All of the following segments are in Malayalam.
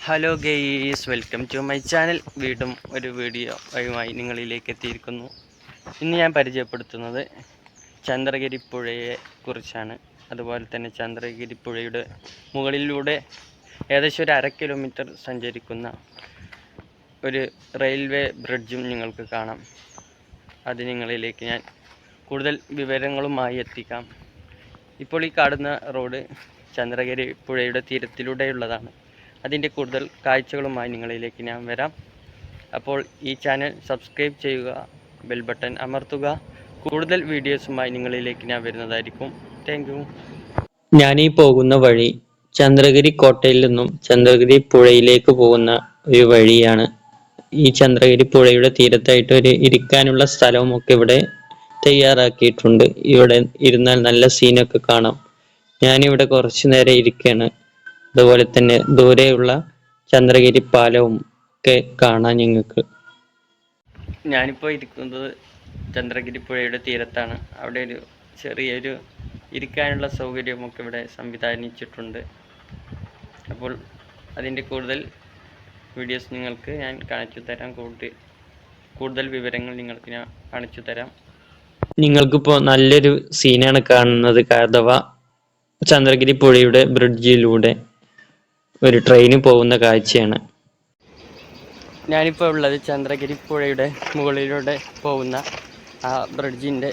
Hello guys, welcome to my channel. വീണ്ടും ഒരു വീഡിയോയുമായി നിങ്ങളിലേക്ക് എത്തിയിരിക്കുന്നു. ഇന്ന് ഞാൻ പരിചയപ്പെടുത്തുന്നത് ചന്ദ്രഗിരി പുഴയെ കുറിച്ചാണ്. അതുപോലെ തന്നെ ചന്ദ്രഗിരി പുഴയുടെ മുകളിലൂടെ ഏകദേശം ഒരു 1/2 കിലോമീറ്റർ സഞ്ചരിക്കുന്ന ഒരു റെയിൽവേ ബ്രിഡ്ജും നിങ്ങൾക്ക് കാണാം. അത് നിങ്ങളിലേക്ക് ഞാൻ കൂടുതൽ വിവരങ്ങളുമായി എത്തിക്കാം. ഇപ്പോൾ ഈ കാണുന്ന റോഡ് ചന്ദ്രഗിരി പുഴയുടെ തീരത്തിലൂടെയുള്ളതാണ്. അതിൻ്റെ കൂടുതൽ കാഴ്ചകളുമായി നിങ്ങളിലേക്ക് ഞാൻ വരാം. അപ്പോൾ ഈ ചാനൽ സബ്സ്ക്രൈബ് ചെയ്യുക, ബെൽ ബട്ടൺ അമർത്തുക. കൂടുതൽ വീഡിയോസുമായി നിങ്ങളിലേക്ക് ഞാൻ വരുന്നതായിരിക്കും. Thank you. ഞാനീ പോകുന്ന വഴി ചന്ദ്രഗിരി കോട്ടയിൽ നിന്നും ചന്ദ്രഗിരി പുഴയിലേക്ക് പോകുന്ന ഒരു വഴിയാണ്. ഈ ചന്ദ്രഗിരി പുഴയുടെ തീരത്തായിട്ട് ഒരു ഇരിക്കാനുള്ള സ്ഥലവും ഒക്കെ ഇവിടെ തയ്യാറാക്കിയിട്ടുണ്ട്. ഇവിടെ ഇരുന്നാൽ നല്ല സീനൊക്കെ കാണാം. ഞാനിവിടെ കുറച്ചു നേരം ഇരിക്കുകയാണ്. അതുപോലെ തന്നെ ദൂരെയുള്ള ചന്ദ്രഗിരി പാലവും ഒക്കെ കാണാൻ നിങ്ങൾക്ക്. ഞാനിപ്പോൾ ഇരിക്കുന്നത് ചന്ദ്രഗിരി പുഴയുടെ തീരത്താണ്. അവിടെ ഒരു ചെറിയൊരു ഇരിക്കാനുള്ള സൗകര്യമൊക്കെ ഇവിടെ സംവിധാനിച്ചിട്ടുണ്ട്. അപ്പോൾ അതിൻ്റെ കൂടുതൽ വീഡിയോസ് നിങ്ങൾക്ക് ഞാൻ കാണിച്ചു തരാം. കൂടുതൽ വിവരങ്ങൾ നിങ്ങൾക്ക് ഞാൻ കാണിച്ചു തരാം. നിങ്ങൾക്കിപ്പോൾ നല്ലൊരു സീനാണ് കാണുന്നത്. അഥവാ ചന്ദ്രഗിരി പുഴയുടെ ബ്രിഡ്ജിലൂടെ ഒരു ട്രെയിന് പോകുന്ന കാഴ്ചയാണ്. ഞാനിപ്പോൾ ഉള്ളത് ചന്ദ്രഗിരി പുഴയുടെ മുകളിലൂടെ പോകുന്ന ആ ബ്രിഡ്ജിൻ്റെ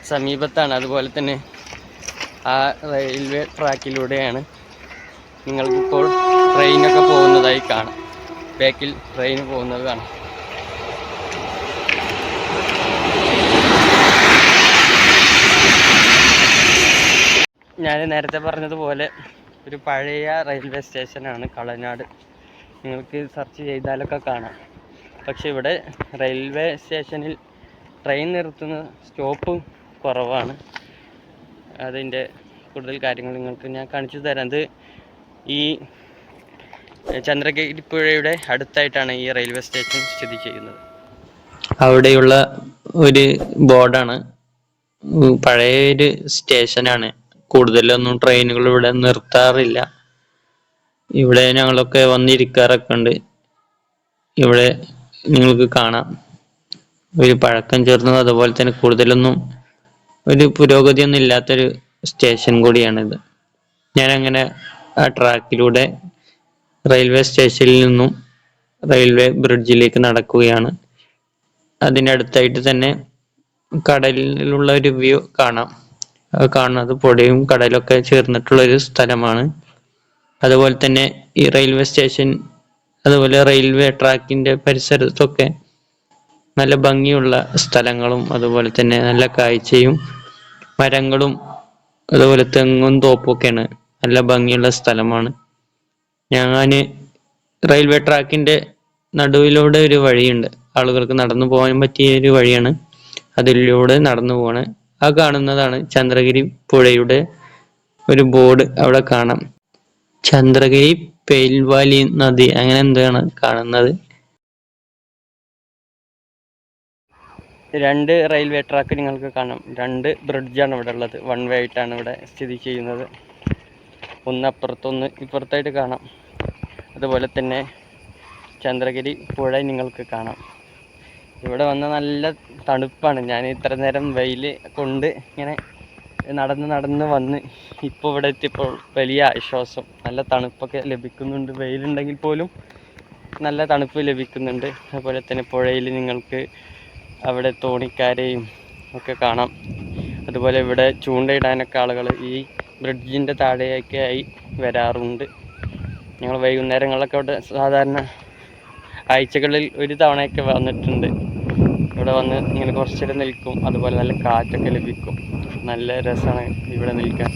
സമീപത്താണ്. അതുപോലെ തന്നെ ആ റെയിൽവേ ട്രാക്കിലൂടെയാണ്. നിങ്ങൾക്കിപ്പോൾ ട്രെയിനൊക്കെ പോകുന്നതായി കാണാം. ബാക്കിൽ ട്രെയിൻ പോകുന്നത് കാണാം. ഞാൻ നേരത്തെ പറഞ്ഞതുപോലെ ഒരു പഴയ റെയിൽവേ സ്റ്റേഷനാണ് കളനാട്. നിങ്ങൾക്ക് സെർച്ച് ചെയ്താലൊക്കെ കാണാം. പക്ഷെ ഇവിടെ റെയിൽവേ സ്റ്റേഷനിൽ ട്രെയിൻ നിർത്തുന്ന സ്റ്റോപ്പ് കുറവാണ്. അതിൻ്റെ കൂടുതൽ കാര്യങ്ങൾ നിങ്ങൾക്ക് ഞാൻ കാണിച്ചു തരാം. അത് ഈ ചന്ദ്രഗിരി പുഴയുടെ അടുത്തായിട്ടാണ് ഈ റെയിൽവേ സ്റ്റേഷൻ സ്ഥിതി ചെയ്യുന്നത്. അവിടെയുള്ള ഒരു ബോർഡാണ്. പഴയൊരു സ്റ്റേഷനാണ്. കൂടുതലൊന്നും ട്രെയിനുകൾ ഇവിടെ നിർത്താറില്ല. ഇവിടെ ഞങ്ങളൊക്കെ വന്നിരിക്കാറൊക്കെ ഉണ്ട്. ഇവിടെ നിങ്ങൾക്ക് കാണാം ഒരു പഴക്കം ചേർന്നത്. അതുപോലെ തന്നെ കൂടുതലൊന്നും ഒരു പുരോഗതിയൊന്നും ഇല്ലാത്തൊരു സ്റ്റേഷൻ കൂടിയാണിത്. ഞാനങ്ങനെ ആ ട്രാക്കിലൂടെ റെയിൽവേ സ്റ്റേഷനിൽ നിന്നും റെയിൽവേ ബ്രിഡ്ജിലേക്ക് നടക്കുകയാണ്. അതിനടുത്തായിട്ട് തന്നെ കടലിലുള്ള ഒരു വ്യൂ കാണാം. കാണുന്നത് പുഴയും കടലൊക്കെ ചേർന്നിട്ടുള്ള ഒരു സ്ഥലമാണ്. അതുപോലെ തന്നെ ഈ റെയിൽവേ സ്റ്റേഷൻ അതുപോലെ റെയിൽവേ ട്രാക്കിന്റെ പരിസരത്തൊക്കെ നല്ല ഭംഗിയുള്ള സ്ഥലങ്ങളും അതുപോലെ തന്നെ നല്ല കാഴ്ചയും മരങ്ങളും അതുപോലെ തെങ്ങും തോപ്പൊക്കെയാണ്. നല്ല ഭംഗിയുള്ള സ്ഥലമാണ്. ഞാൻ റെയിൽവേ ട്രാക്കിന്റെ നടുവിലൂടെ ഒരു വഴിയുണ്ട്. ആളുകൾക്ക് നടന്നു പോകാൻ പറ്റിയ ഒരു വഴിയാണ്. അതിലൂടെ നടന്നു പോവാണ്. ആ കാണുന്നതാണ് ചന്ദ്രഗിരി പുഴയുടെ ഒരു ബോർഡ്. അവിടെ കാണാം ചന്ദ്രഗിരി പെയിൽവാലി നദി, അങ്ങനെ എന്താണ് കാണുന്നത്. 2 റെയിൽവേ ട്രാക്ക് നിങ്ങൾക്ക് കാണാം. 2 ബ്രിഡ്ജാണ് ഇവിടെ ഉള്ളത്. 1 വേ ആയിട്ടാണ് ഇവിടെ സ്ഥിതി ചെയ്യുന്നത്. ഒന്ന് അപ്പുറത്തൊന്ന് ഇപ്പുറത്തായിട്ട് കാണാം. അതുപോലെ തന്നെ ചന്ദ്രഗിരി പുഴ നിങ്ങൾക്ക് കാണാം. ഇവിടെ വന്ന നല്ല തണുപ്പാണ്. ഞാൻ ഇത്ര നേരം വെയിൽ കൊണ്ട് ഇങ്ങനെ നടന്ന് വന്ന് ഇപ്പോൾ ഇവിടെ എത്തിയപ്പോൾ വലിയ ആശ്വാസം. നല്ല തണുപ്പൊക്കെ ലഭിക്കുന്നുണ്ട്. വെയിലുണ്ടെങ്കിൽ പോലും നല്ല തണുപ്പ് ലഭിക്കുന്നുണ്ട്. അതുപോലെ തന്നെ പുഴയിൽ നിങ്ങൾക്ക് അവിടെ തോണിക്കാരെയും ഒക്കെ കാണാം. അതുപോലെ ഇവിടെ ചൂണ്ടയിടാനൊക്കെ ആളുകൾ ഈ ബ്രിഡ്ജിൻ്റെ താഴെയൊക്കെയായി വരാറുണ്ട്. ഞങ്ങൾ വൈകുന്നേരങ്ങളിലൊക്കെ അവിടെ സാധാരണ ആഴ്ചകളിൽ ഒരു തവണയൊക്കെ വന്നിട്ടുണ്ട്. ഇവിടെ വന്ന് ഇങ്ങനെ കുറച്ചേരം നിൽക്കും. അതുപോലെ നല്ല കാറ്റൊക്കെ ലഭിക്കും. നല്ല രസമാണ് ഇവിടെ നിൽക്കാൻ.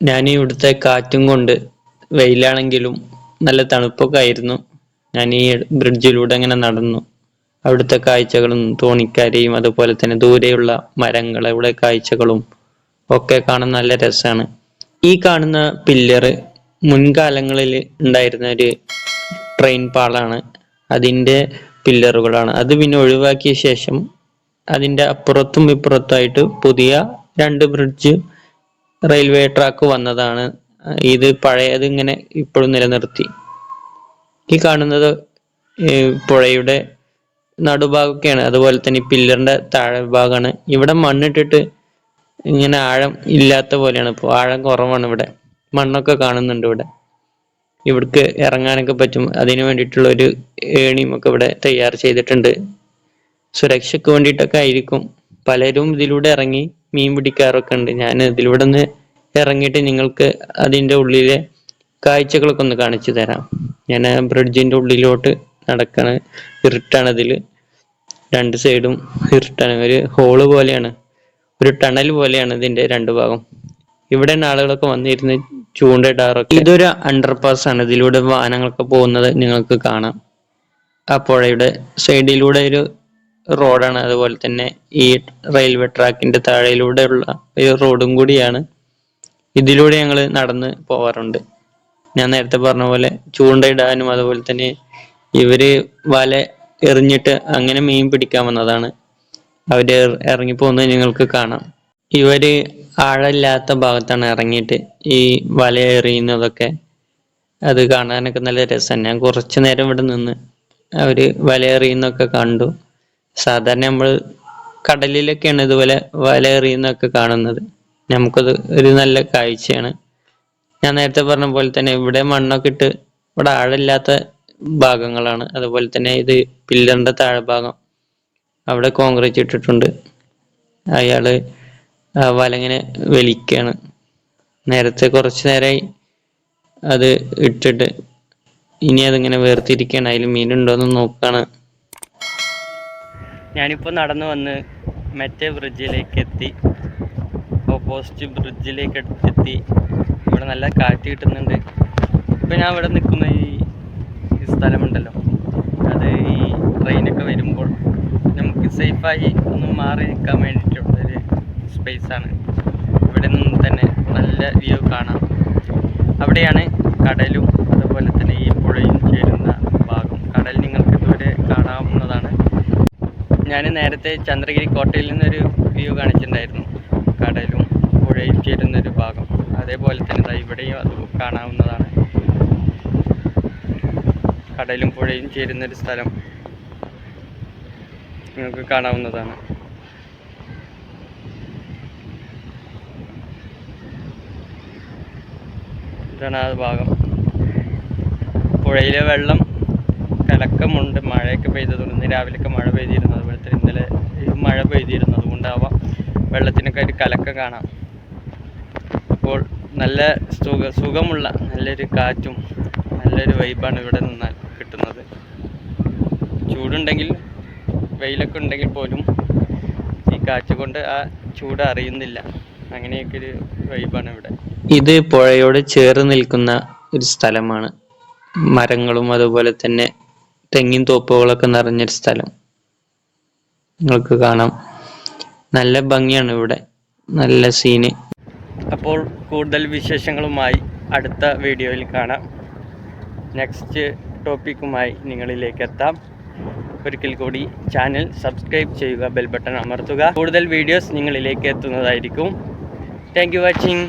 ഞാൻ ഇവിടുത്തെ കാറ്റും കൊണ്ട്, വെയിലാണെങ്കിലും നല്ല തണുപ്പൊക്കെ ആയിരുന്നു, ഞാൻ ഈ ബ്രിഡ്ജിലൂടെ അങ്ങനെ നടന്നു. അവിടുത്തെ കാഴ്ചകളും തോണിക്കാരെയും അതുപോലെ തന്നെ ദൂരെയുള്ള മരങ്ങളുടെ കാഴ്ചകളും ഒക്കെ കാണാൻ നല്ല രസമാണ്. ഈ കാണുന്ന പില്ലറ് മുൻകാലങ്ങളിൽ ഉണ്ടായിരുന്ന ഒരു ട്രെയിൻ പാളാണ്. അതിൻ്റെ പില്ലറുകളാണ്. അത് പിന്നെ ഒഴിവാക്കിയ ശേഷം അതിൻ്റെ അപ്പുറത്തും ഇപ്പുറത്തായിട്ട് പുതിയ 2 ബ്രിഡ്ജ് റെയിൽവേ ട്രാക്ക് വന്നതാണ്. ഇത് പഴയത് ഇങ്ങനെ ഇപ്പോഴും നിലനിർത്തി. ഈ കാണുന്നത് പുഴയുടെ നടുഭാഗമൊക്കെയാണ്. അതുപോലെ തന്നെ ഈ പില്ലറിന്റെ താഴെ ഭാഗമാണ്. ഇവിടെ മണ്ണിട്ടിട്ട് ഇങ്ങനെ ആഴം ഇല്ലാത്ത പോലെയാണ്. ഇപ്പോൾ ആഴം കുറവാണ്. ഇവിടെ മണ്ണൊക്കെ കാണുന്നുണ്ട്. ഇവിടേക്ക് ഇറങ്ങാനൊക്കെ പറ്റും. അതിന് വേണ്ടിയിട്ടുള്ള ഒരു ഏണിയും ഒക്കെ ഇവിടെ തയ്യാർ ചെയ്തിട്ടുണ്ട്. സുരക്ഷയ്ക്ക് വേണ്ടിയിട്ടൊക്കെ ആയിരിക്കും. പലരും ഇതിലൂടെ ഇറങ്ങി മീൻ പിടിക്കാറൊക്കെ ഉണ്ട്. ഞാൻ ഇതിലൂടെ ഒന്ന് ഇറങ്ങിയിട്ട് നിങ്ങൾക്ക് അതിൻ്റെ ഉള്ളിലെ കാഴ്ചകളൊക്കെ ഒന്ന് കാണിച്ചു തരാം. ഞാൻ ബ്രിഡ്ജിന്റെ ഉള്ളിലോട്ട് നടക്കണ. ഇരുട്ടാണ്. ഇതിൽ രണ്ട് സൈഡും ഇരുട്ടാണ്. ഒരു ഹോള് പോലെയാണ്, ഒരു ടണൽ പോലെയാണ് ഇതിന്റെ രണ്ട് ഭാഗം. ഇവിടെ ആളുകളൊക്കെ വന്നിരുന്ന് ചൂണ്ടയിടാറൊക്കെ. ഇതൊരു അണ്ടർപാസ് ആണ്. ഇതിലൂടെ വാഹനങ്ങളൊക്കെ പോകുന്നത് നിങ്ങൾക്ക് കാണാം. ആ പുഴയുടെ സൈഡിലൂടെ ഒരു റോഡാണ്. അതുപോലെ തന്നെ ഈ റെയിൽവേ ട്രാക്കിന്റെ താഴെയിലൂടെയുള്ള ഒരു റോഡും കൂടിയാണ്. ഇതിലൂടെ ഞങ്ങൾ നടന്ന് പോവാറുണ്ട്. ഞാൻ നേരത്തെ പറഞ്ഞ പോലെ ചൂണ്ടയിടാനും അതുപോലെ തന്നെ ഇവര് വല എറിഞ്ഞിട്ട് അങ്ങനെ മീൻ പിടിക്കാൻ വന്നതാണ്. അവര് ഇറങ്ങി പോകുന്നത് നിങ്ങൾക്ക് കാണാം. ഇവര് ആഴമില്ലാത്ത ഭാഗത്താണ് ഇറങ്ങിയിട്ട് ഈ വല എറിയുന്നതൊക്കെ. അത് കാണാനൊക്കെ നല്ല രസമാണ്. ഞാൻ കുറച്ചു നേരം ഇവിടെ നിന്ന് അവര് വല എറിയുന്നൊക്കെ കണ്ടു. സാധാരണ നമ്മൾ കടലിലൊക്കെയാണ് ഇതുപോലെ വല എറിയുന്നൊക്കെ കാണുന്നത്. നമുക്കത് ഒരു നല്ല കാഴ്ചയാണ്. ഞാൻ നേരത്തെ പറഞ്ഞ പോലെ തന്നെ ഇവിടെ മണ്ണൊക്കെ ഇട്ട് ഇവിടെ ആഴമില്ലാത്ത ഭാഗങ്ങളാണ്. അതുപോലെ തന്നെ ഇത് പില്ലറിന്റെ താഴെ ഭാഗം അവിടെ കോൺക്രീറ്റ് ഇട്ടിട്ടുണ്ട്. അയാള് വല ഇങ്ങനെ വലിക്കാണ്. നേരത്തെ കുറച്ചു നേരമായി അത് ഇട്ടിട്ട് ഇനി അതിങ്ങനെ വേർതിരിക്കുകയാണ്. അതിൽ മീനുണ്ടോയെന്ന് നോക്കുകയാണ്. ഞാനിപ്പോൾ നടന്നു വന്ന് മറ്റേ ബ്രിഡ്ജിലേക്ക് എത്തി. ഓപ്പോസിറ്റ് ബ്രിഡ്ജിലേക്ക് എത്തി. ഇവിടെ നല്ല കാറ്റ് കിട്ടുന്നുണ്ട്. ഇപ്പം ഞാൻ ഇവിടെ നിൽക്കുന്ന ഈ സ്ഥലമുണ്ടല്ലോ, അത് ഈ ട്രെയിനൊക്കെ വരുമ്പോൾ നമുക്ക് സേഫായി ഒന്ന് മാറി നിൽക്കാൻ വേണ്ടിയിട്ടുള്ളൊരു സ്പേസാണ്. ഇവിടെ നിന്ന് തന്നെ നല്ല വ്യൂ കാണാം. അവിടെയാണ് കടലും അതുപോലെ തന്നെ ഈ പുഴയും ചേരുന്ന ഭാഗം. കടൽ നിങ്ങൾക്ക് ഇതുവരെ കാണാവുന്നതാണ്. ഞാൻ നേരത്തെ ചന്ദ്രഗിരി കോട്ടയിൽ നിന്നൊരു വ്യൂ കാണിച്ചിട്ടുണ്ടായിരുന്നു, കടലും പുഴയും ചേരുന്നൊരു ഭാഗം. അതേപോലെ തന്നെ ഇവിടെയും അത് കാണാവുന്നതാണ്. കടലും പുഴയും ചേരുന്നൊരു സ്ഥലം നിങ്ങൾക്ക് കാണാവുന്നതാണ്. ഇതാണ് ആ ഭാഗം. പുഴയിലെ വെള്ളം കലക്കമുണ്ട്. മഴയൊക്കെ പെയ്തതുകൊണ്ട് ഇന്ന് രാവിലെയൊക്കെ മഴ പെയ്തിരുന്നു. അതുപോലെ തന്നെ ഇന്നലെ മഴ പെയ്തിരുന്നു. അതുകൊണ്ടാവാം വെള്ളത്തിനൊക്കെ ഒരു കലക്കം കാണാം. അപ്പോൾ നല്ല സുഖമുള്ള നല്ലൊരു കാറ്റും നല്ലൊരു വൈബാണ് ഇവിടെ നിന്നാൽ കിട്ടുന്നത്. ചൂടുണ്ടെങ്കിൽ വെയിലൊക്കെ ഉണ്ടെങ്കിൽ പോലും ഈ കാറ്റ് കൊണ്ട് ആ ചൂട് അറിയുന്നില്ല. അങ്ങനെയൊക്കെ ഒരു വൈബാണ് ഇവിടെ. ഇത് പുഴയോട് ചേർന്ന് നിൽക്കുന്ന ഒരു സ്ഥലമാണ്. മരങ്ങളും അതുപോലെ തന്നെ തെങ്ങിൻ തോപ്പുകളൊക്കെ നിറഞ്ഞൊരു സ്ഥലം നിങ്ങൾക്ക് കാണാം. നല്ല ഭംഗിയാണ് ഇവിടെ, നല്ല സീന്. അപ്പോൾ കൂടുതൽ വിശേഷങ്ങളുമായി അടുത്ത വീഡിയോയിൽ കാണാം. നെക്സ്റ്റ് ടോപ്പിക്കുമായി നിങ്ങളിലേക്ക് എത്താം. ഒരിക്കൽ കൂടി ചാനൽ സബ്സ്ക്രൈബ് ചെയ്യുക, ബെൽ ബട്ടൺ അമർത്തുക. കൂടുതൽ വീഡിയോസ് നിങ്ങളിലേക്ക് എത്തുന്നതായിരിക്കും. Thank you watching.